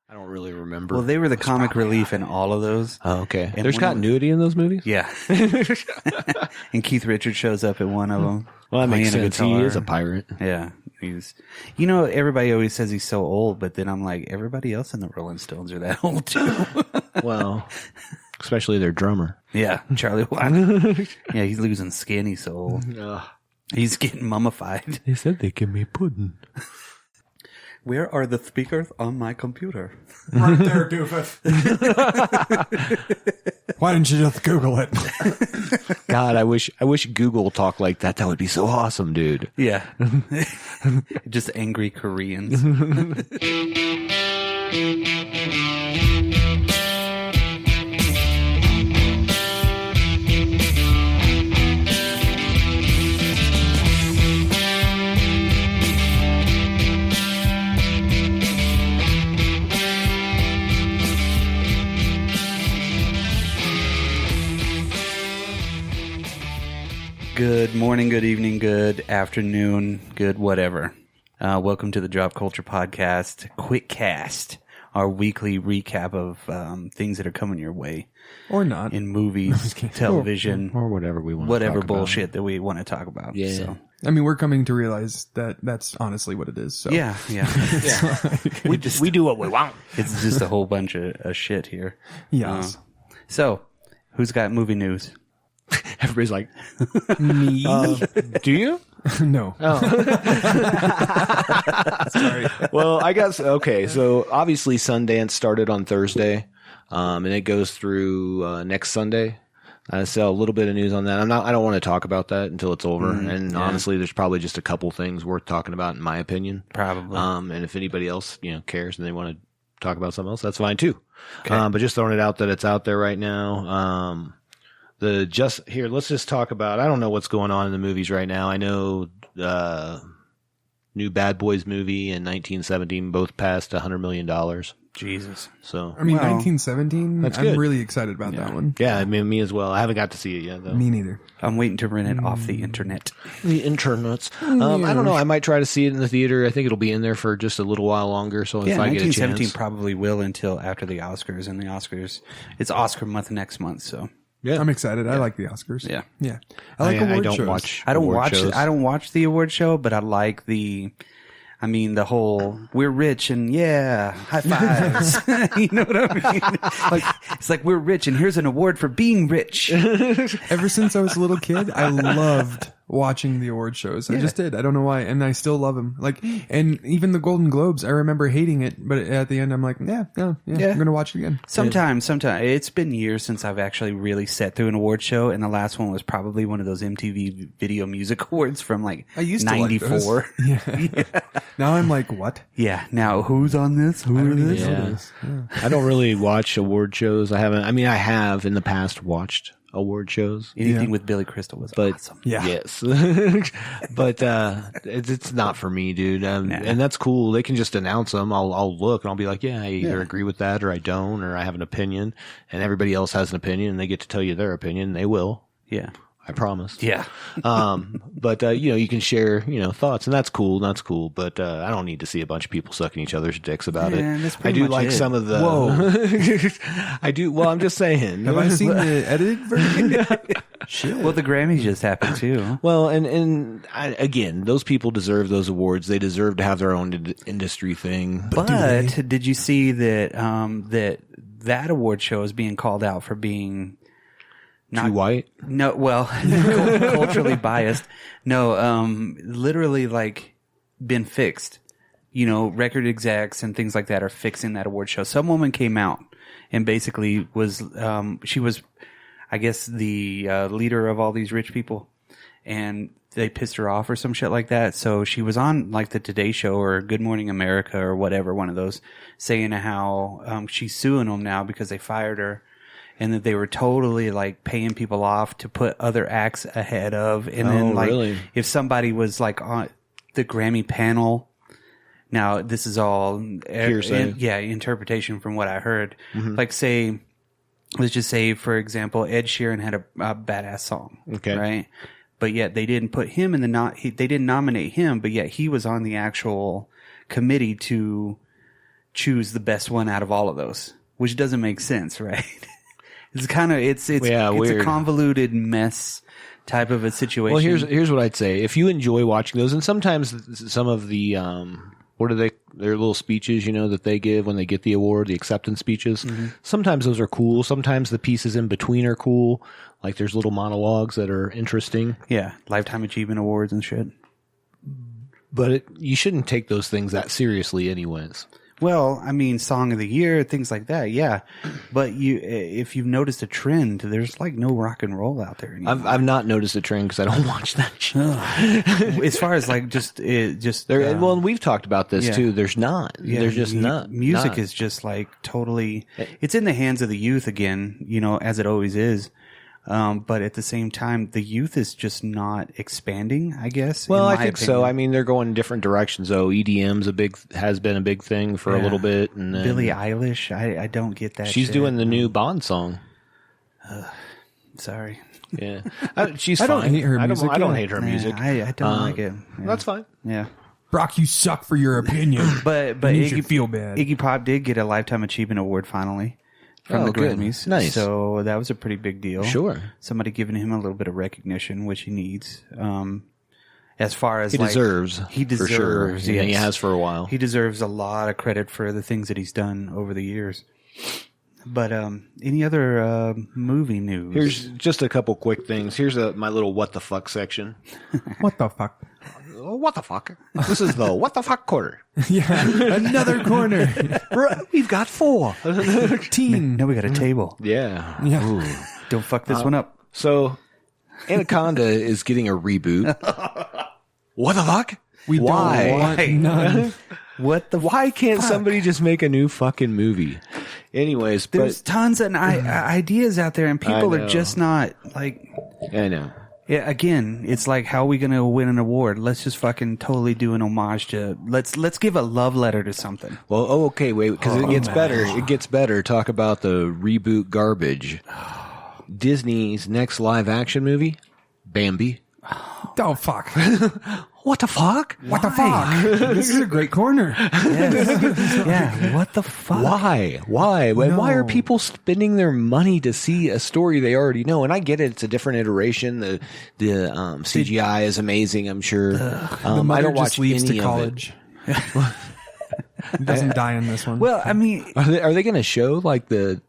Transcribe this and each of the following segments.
I don't really remember. Well, they were the comic relief in all of those. Oh, okay. And There's continuity in those movies? Yeah. And Keith Richards shows up in one of them. Well, that makes playing a sense. He guitar. is a pirate. Yeah. Everybody always says he's so old, but then I'm like, everybody else in the Rolling Stones are that old too. Well, especially their drummer. Yeah, Charlie Watt. Yeah, he's losing skin. He's so old. He's getting mummified. They said they give me pudding. Where are the speakers on my computer? Right there, doofus. Why didn't you just Google it? God, I wish Google talked like that. That would be so awesome, dude. Yeah. Just angry Koreans. Good morning, good evening, good afternoon, good whatever. Welcome to the Drop Culture Podcast, Quickcast, our weekly recap of things that are coming your way. Or not. In movies, television, or whatever we want. Whatever bullshit that we want to talk about. Yeah. So. I mean, we're coming to realize that that's honestly what it is. So. Yeah. we do what we want. It's just a whole bunch of shit here. Yes. So, who's got movie news? Everybody's like, Me? do you? No. Oh. Sorry. Well, I guess, okay. So obviously Sundance started on Thursday, and it goes through next Sunday. I saw a little bit of news on that. I don't want to talk about that until it's over. Honestly, there's probably just a couple things worth talking about in my opinion. Probably. And if anybody else, cares and they want to talk about something else, that's fine too. Okay. But just throwing it out that it's out there right now. Let's just talk about, I don't know what's going on in the movies right now. I know, new Bad Boys movie and 1917 both passed $100 million. Jesus. So, I mean, Well, 1917, that's I'm good. really excited about that one. yeah, I mean, me as well. I haven't got to see it yet though. Me neither. I'm waiting to rent it off the internet. The internets. I don't know. I might try to see it in the theater. I think it'll be in there for just a little while longer. So if I get a 1917 chance. probably will until after the Oscars. And the Oscars, it's Oscar month next month, so. Yeah. I'm excited. I like the Oscars. Yeah. Yeah. I like award I don't shows. watch. I don't award watch shows. I don't watch the award show, but I like the whole we're rich and yeah, high fives. You know what I mean? It's like we're rich and here's an award for being rich. Ever since I was a little kid, I loved watching the award shows. I just did. I don't know why. And I still love them. And even the Golden Globes, I remember hating it, but at the end I'm like, yeah, I'm going to watch it again. Sometimes it's been years since I've actually really sat through an award show, and the last one was probably one of those MTV Video Music Awards from I used to '94. like those. Yeah. Now I'm like, what? Yeah. Now who's on this? Who are this? Yeah. I don't really watch award shows. I have in the past watched award shows. Anything with Billy Crystal was awesome. Yeah. Yes. But it's not for me, dude. And that's cool. They can just announce them. I'll look and I'll be like, yeah, I either agree with that or I don't, or I have an opinion, and everybody else has an opinion and they get to tell you their opinion. They will. Yeah. I promise. Yeah. But you can share, thoughts, and that's cool. That's cool. But I don't need to see a bunch of people sucking each other's dicks about Man, it. that's I pretty do much like it. some of the. Whoa. I do. Well, I'm just saying. Have I seen the edited version? Shit. Well, the Grammys just happened too. Well, again, those people deserve those awards. They deserve to have their own industry thing. But did you see that that award show is being called out for being Too white? No, well, culturally biased. No, literally been fixed. Record execs and things like that are fixing that award show. Some woman came out and basically was, she was, I guess, the leader of all these rich people, and they pissed her off or some shit like that. So she was on the Today Show or Good Morning America or whatever, one of those, saying how she's suing them now because they fired her. And that they were totally paying people off to put other acts ahead of. And then really? If somebody was on the Grammy panel, now this is all hearsay. Interpretation from what I heard. Mm-hmm. Let's just say, for example, Ed Sheeran had a badass song. Okay. Right. But yet they didn't put him in they didn't nominate him, but yet he was on the actual committee to choose the best one out of all of those, which doesn't make sense, right? It's kind of it's weird. a convoluted mess type of a situation. Well, here's what I'd say. If you enjoy watching those, and sometimes some of the what are they? Their little speeches, that they give when they get the award, the acceptance speeches. Mm-hmm. Sometimes those are cool. Sometimes the pieces in between are cool. Like there's little monologues that are interesting. Yeah, Lifetime Achievement Awards and shit. But you shouldn't take those things that seriously, anyways. Well, I mean, Song of the Year, things like that, yeah. But if you've noticed a trend, there's like no rock and roll out there anymore. I've not noticed a trend because I don't watch that shit. As far as like well, we've talked about this too. There's not. Yeah, there's just not. Music is just like totally. It's in the hands of the youth again, as it always is. But at the same time, the youth is just not expanding, I guess. Well, I think so. I mean, they're going in different directions. though. EDM's has been a big thing for a little bit. And then Billie Eilish, I don't get that. She's doing the new Bond song. Sorry. Yeah, she's I fine. don't hate her music. I don't hate her music. I don't like it. Yeah. That's fine. Yeah. Brock, you suck for your opinion. But you should feel bad. Iggy Pop did get a Lifetime Achievement Award finally. From the good. Grammys. Nice. So that was a pretty big deal. Sure. Somebody giving him a little bit of recognition, which he needs. As far as he deserves. He deserves. For sure. Yes. Yeah, he has for a while. He deserves a lot of credit for the things that he's done over the years. But any other movie news? Here's just a couple quick things. Here's my little what the fuck section. What the fuck? What the fuck? This is the what the fuck quarter. Yeah, another corner. We've got 4. Teen. Now we got a table. Yeah. Yeah. Ooh. Don't fuck this one up. So, Anaconda is getting a reboot. What the fuck? We Why? don't want none. What the? Why can't somebody just make a new fucking movie? Anyways, There's tons of ideas out there, and people I know. are just not like. I know. Yeah, again, it's like, how are we going to win an award? Let's just fucking totally do an homage to. Let's give a love letter to something. Well, okay, wait, because it gets better. It gets better. Talk about the reboot garbage. Disney's next live action movie, Bambi. Oh, fuck. What the fuck? What the fuck? This is a great corner. Yeah, what the fuck? Why? Why are people spending their money to see a story they already know? And I get it; it's a different iteration. The CGI is amazing. I'm sure. The mother I don't just watch leaves any to college. Doesn't die in this one. Well, I mean, Are they going to show like the?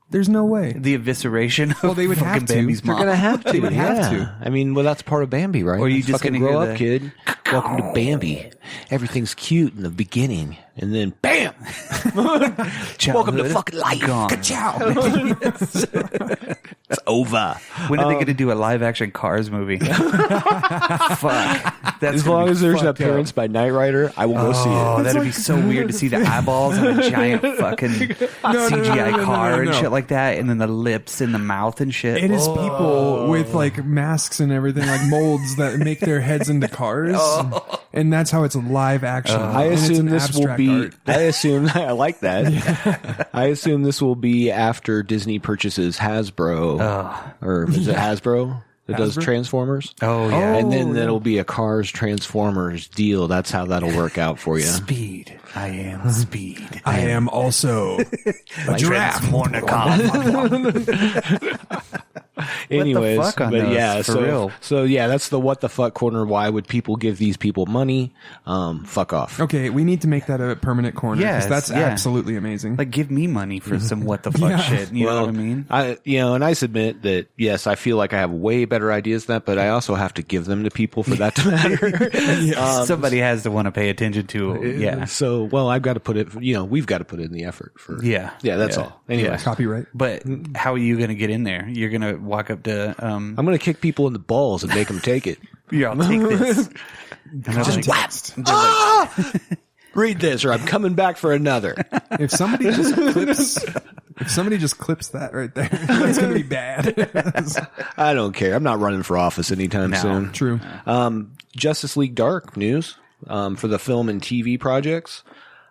There's no way. the evisceration of they would have fucking to. Bambi's They're mom. They're gonna have to. They would have to. I mean, well, that's part of Bambi, right? Or you just fucking gonna grow hear up, the- kid. Welcome to Bambi. Everything's cute in the beginning, and then bam! Welcome to fucking life. Gone. Ka-chow. It's over. When are they going to do a live action Cars movie? Fuck. That's As gonna long be as there's an fucked up. appearance by Knight Rider, I will go see Oh, it. that'd be so weird to see the eyeballs on a giant fucking CGI car and shit like that, and then the lips and the mouth and shit. It is people with like masks and everything, like molds that make their heads into cars, and that's how it's live action. I And it's assume an this will abstract be. art. I assume I like that. I assume this will be after Disney purchases Hasbro, or is it Hasbro that does Hasbro? Transformers? Oh, yeah. And then yeah. that'll be a Cars Transformers deal. That's how that'll work out for you. Speed. I am speed. I am also a giraffe. Anyways, fuck on but those, yeah, for real. so yeah, that's the what the fuck corner. Why would people give these people money? Fuck off. Okay, we need to make that a permanent corner. 'cause Yes, that's yeah. absolutely amazing. Like, give me money for some what the fuck Yeah. shit. You know what I mean? And I submit that yes, I feel like I have way better ideas than that, but I also have to give them to people for that to matter. Somebody has to want to pay attention to. Yeah. So, well, I've got to put it. We've got to put in the effort for. Yeah. Yeah. That's Yeah. all. Anyway, Copyright. But how are you going to get in there? You're going to walk up to. I'm going to kick people in the balls and make them take it. Yeah, I'll take this. Just whap. Read this, or I'm coming back for another. If somebody just clips that right there, it's gonna be bad. I don't care. I'm not running for office anytime soon. True. Justice League Dark news for the film and TV projects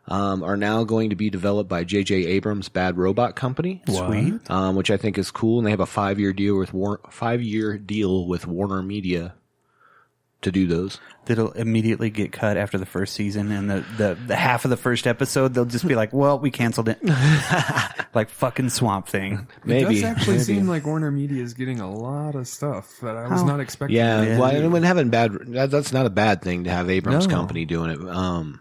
are now going to be developed by J.J. Abrams' Bad Robot Company. Sweet. Which I think is cool, and they have a 5-year deal with 5-year deal with Warner Media. to do those. That'll immediately get cut after the first season, and the half of the first episode, they'll just be like, well, we canceled it. Like fucking Swamp Thing. Maybe. It does actually seem like Warner Media is getting a lot of stuff that I was not expecting. Yeah, well, and when having that's not a bad thing to have Abrams' company doing it.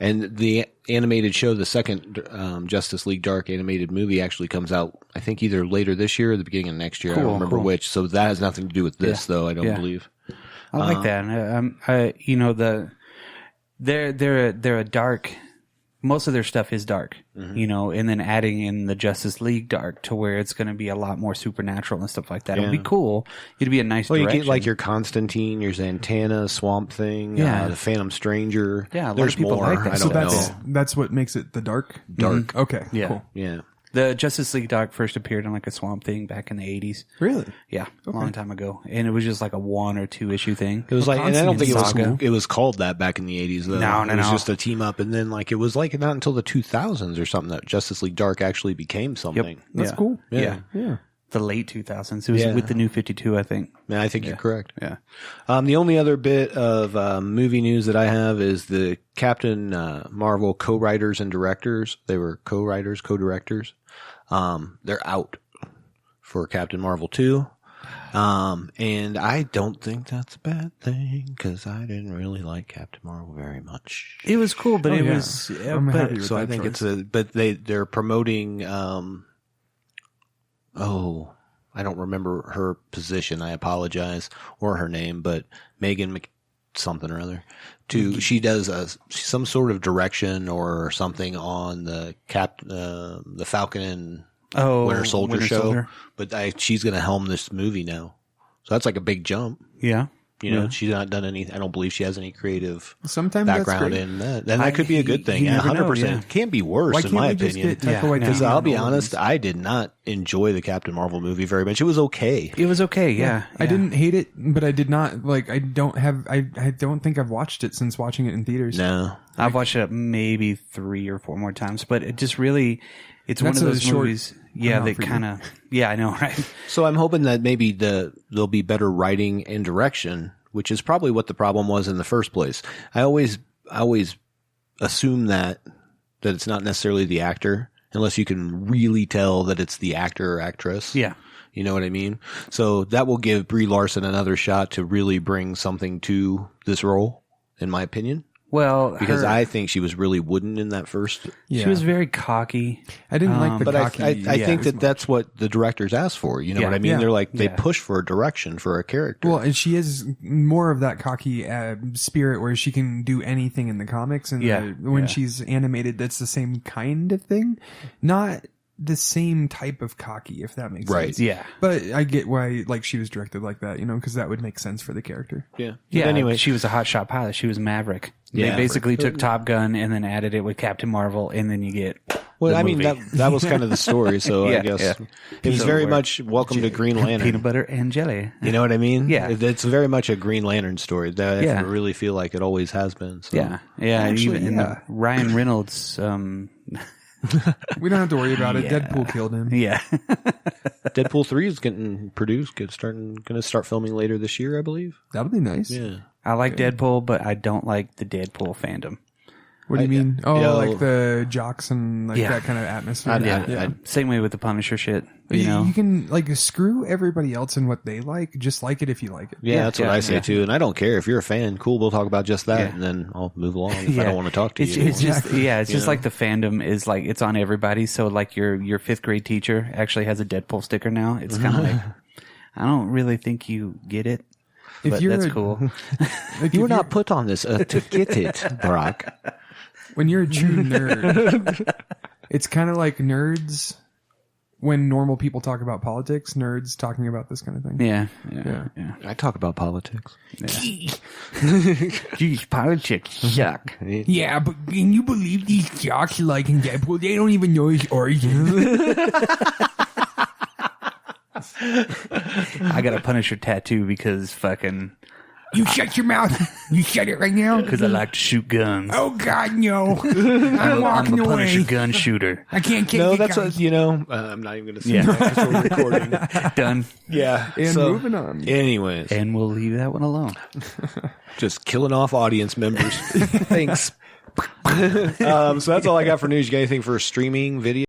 And the animated show, the second Justice League Dark animated movie, actually comes out, I think, either later this year or the beginning of next year. I don't remember which. So that has nothing to do with this, though. I don't believe. I like that. You know, they're a dark. Most of their stuff is dark, you know, and then adding in the Justice League dark to where it's going to be a lot more supernatural and stuff like that. It'll be cool. It'd be a nice direction. You get like your Constantine, your Zatanna, Swamp Thing, the Phantom Stranger. Yeah, there's people more. like that. I don't know. That's what makes it the dark? Dark. Okay, Yeah. cool. Yeah. The Justice League Dark first appeared in like a Swamp Thing back in the 80s. Really? Yeah, a long time ago. And it was just like a 1 or 2 issue thing. It was like, and I don't think Saga. it was called that back in the 80s, though. No, it was just a team up. And then, like, it was like not until the 2000s or something that Justice League Dark actually became something. That's cool. Yeah. The late 2000s. It was with the New 52, I think. Yeah, I think you're correct. Yeah. The only other bit of movie news that I have is the Captain Marvel co-writers and directors. They were co-writers, co-directors. They're out for Captain Marvel 2. And I don't think that's a bad thing because I didn't really like Captain Marvel very much. It was cool, but it was. I'm happy with So I that think choice. but they're promoting, I don't remember her position. I apologize, or her name, but Megan something or other. She does some sort of direction or something on the Falcon and Winter Soldier show. But she's going to helm this movie now, so that's like a big jump. Yeah. You know, she's not done any. I don't believe she has any creative Sometimes background that's in that. And that could be a good thing. you Yeah, never know, 100%. Can't be worse, Why in can't my we just opinion. get Taika Waititi Because I'll be on all honest, these? I did not enjoy the Captain Marvel movie very much. It was okay. It was okay, yeah. I didn't hate it, but I did not like. I don't think I've watched it since watching it in theaters. No. I've watched it maybe 3 or 4 more times, but it just really, it's one That's of a those short movies. Yeah, amount they for you. kind of, I know, right? So I'm hoping that maybe there'll be better writing and direction, which is probably what the problem was in the first place. I always assume that it's not necessarily the actor unless you can really tell that it's the actor or actress. Yeah. You know what I mean? So that will give Brie Larson another shot to really bring something to this role, in my opinion. Well, Because I think she was really wooden in that first. she was very cocky. I didn't like the But cocky. I think that's what the directors asked for. You know what I mean? Yeah. They're like, they Yeah. push for a direction for a character. Well, and she is more of that cocky spirit where she can do anything in the comics, and when she's animated, that's the same kind of thing, not the same type of cocky, if that makes sense. Yeah. But I get why, like, she was directed like that, you know, because that would make sense for the character. Yeah. Yeah. But anyway, She was a hotshot pilot. She was Maverick. Yeah. They basically took Top Gun and then added it with Captain Marvel, and then you get. well, the I mean, movie. that was kind of the story. So I Yeah, guess yeah. it was So very we're- much Welcome to Green Lantern. Peanut butter and jelly. You know what I mean? Yeah. It's very much a Green Lantern story. That I really feel like it always has been. So. Yeah. Yeah. Actually, even yeah. Ryan Reynolds. We don't have to worry about it. Deadpool killed him. Yeah. Deadpool 3 is getting produced. Going to start filming later this year, I believe. That'll be nice. Yeah. I like Deadpool, but I don't like the Deadpool fandom. What do you mean? Oh, you know, like the jocks and like Yeah. that kind of atmosphere. Same way with the Punisher shit. You You, know. you can like screw everybody else in what they like. Just like it if you like it. Yeah, that's what I say yeah. too. And I don't care if you're a fan. Cool, we'll talk about just that, Yeah. and then I'll move along if I don't want to talk to it's, you. It's anymore. just it's just like the fandom is like it's on everybody. So like your 5th grade teacher actually has a Deadpool sticker now. It's kind of like I don't really think you get it, but that's cool. Like, You were if not put on this to get it, Brock. when you're a true nerd, it's kind of like nerds when normal people talk about politics, nerds talking about this kind of thing. Yeah. I talk about politics. Geez, politics suck. Yeah, but can you believe these jocks liking Deadpool? They don't even know his origin. I got a Punisher tattoo because fucking You shut your mouth. You shut it right now. Because I like to shoot guns. Oh God, no! I'm walking I'm a Punisher away. gun shooter. I can't take No, it, that's guys. what, I'm not even going to say that because we're recording. Done. Yeah. And so, moving on. Anyways, And we'll leave that one alone. just killing off audience members. Thanks. So that's all I got for news. You got anything for streaming video?